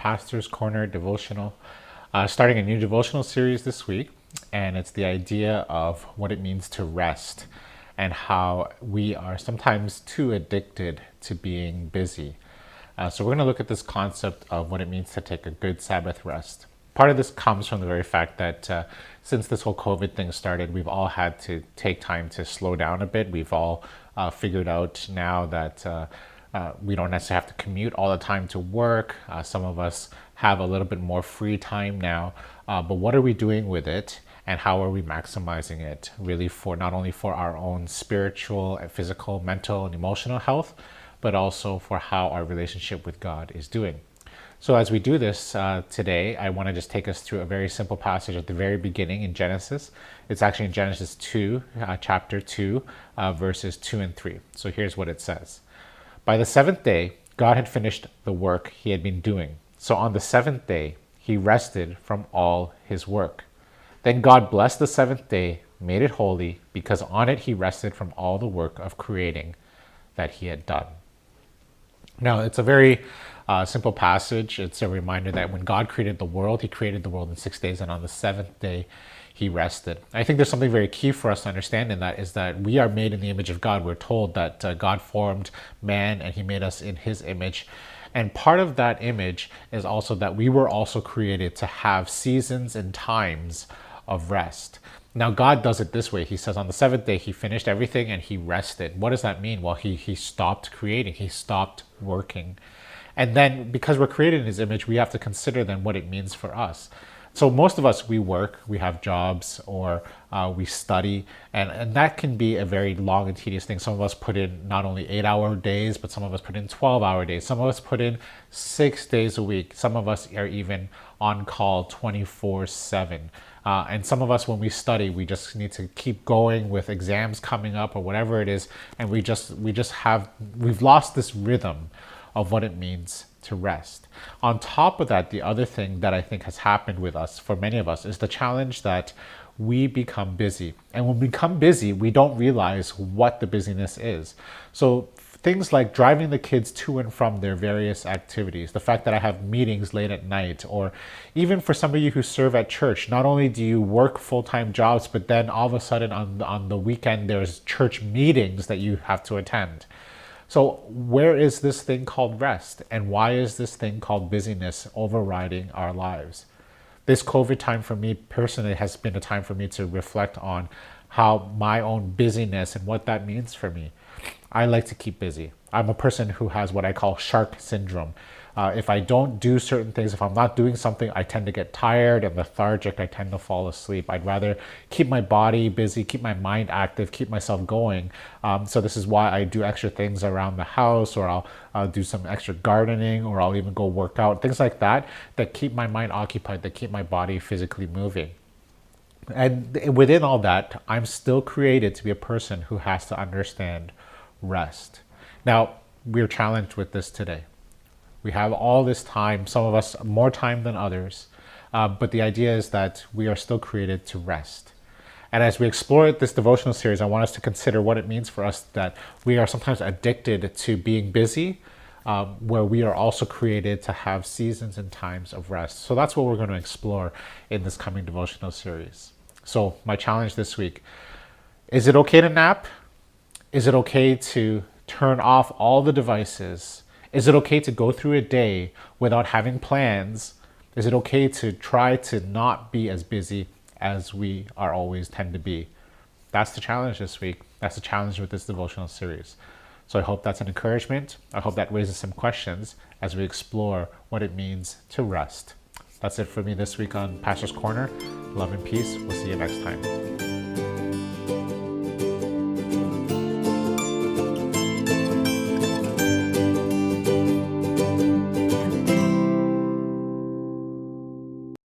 Pastor's Corner devotional, starting a new devotional series this week, and it's the idea of what it means to rest and how we are sometimes too addicted to being busy. So we're going to look at this concept of what it means to take a good Sabbath rest. Part of this comes from the very fact that since this whole COVID thing started, we've all had to take time to slow down a bit. We've all figured out now that we don't necessarily have to commute all the time to work. Some of us have a little bit more free time now, but what are we doing with it? And how are we maximizing it really for not only for our own spiritual and physical, mental and emotional health, but also for how our relationship with God is doing. So as we do this today, I want to just take us through a very simple passage at the very beginning in Genesis. It's actually in Genesis 2, chapter 2, verses 2 and 3. So here's what it says. By the seventh day, God had finished the work he had been doing. So on the seventh day, he rested from all his work. Then God blessed the seventh day, made it holy, because on it he rested from all the work of creating that he had done. Now, it's a very simple passage. It's a reminder that when God created the world, he created the world in 6 days, and on the seventh day, he rested. I think there's something very key for us to understand in that is that we are made in the image of God. We're told that God formed man and he made us in his image. And part of that image is also that we were also created to have seasons and times of rest. Now, God does it this way. He says on the seventh day, he finished everything and he rested. What does that mean? Well, he stopped creating. He stopped working. And then because we're created in his image, we have to consider then what it means for us. So most of us, we work, we have jobs, or we study, and that can be a very long and tedious thing. Some of us put in not only 8-hour days, but some of us put in 12-hour days. Some of us put in 6 days a week. Some of us are even on call 24/7. And some of us, when we study, we just need to keep going with exams coming up or whatever it is, and we've lost this rhythm of what it means to rest. On top of that, the other thing that I think has happened with us, for many of us, is the challenge that we become busy. And when we become busy, we don't realize what the busyness is. So things like driving the kids to and from their various activities, the fact that I have meetings late at night, or even for some of you who serve at church, not only do you work full-time jobs, but then all of a sudden on the weekend, there's church meetings that you have to attend. So where is this thing called rest? And why is this thing called busyness overriding our lives? This COVID time for me personally has been a time for me to reflect on how my own busyness and what that means for me. I like to keep busy. I'm a person who has what I call shark syndrome. If I don't do certain things, if I'm not doing something, I tend to get tired and lethargic. I tend to fall asleep. I'd rather keep my body busy, keep my mind active, keep myself going. So this is why I do extra things around the house, or I'll do some extra gardening, or I'll even go work out, things like that keep my mind occupied, that keep my body physically moving. And within all that, I'm still created to be a person who has to understand rest. Now, we're challenged with this today. We have all this time, some of us more time than others, but the idea is that we are still created to rest. And as we explore this devotional series, I want us to consider what it means for us that we are sometimes addicted to being busy, where we are also created to have seasons and times of rest. So that's what we're going to explore in this coming devotional series. So my challenge this week, is it okay to nap? Is it okay to turn off all the devices? Is it okay to go through a day without having plans? Is it okay to try to not be as busy as we are always tend to be? That's the challenge this week. That's the challenge with this devotional series. So I hope that's an encouragement. I hope that raises some questions as we explore what it means to rest. That's it for me this week on Pastor's Corner. Love and peace. We'll see you next time.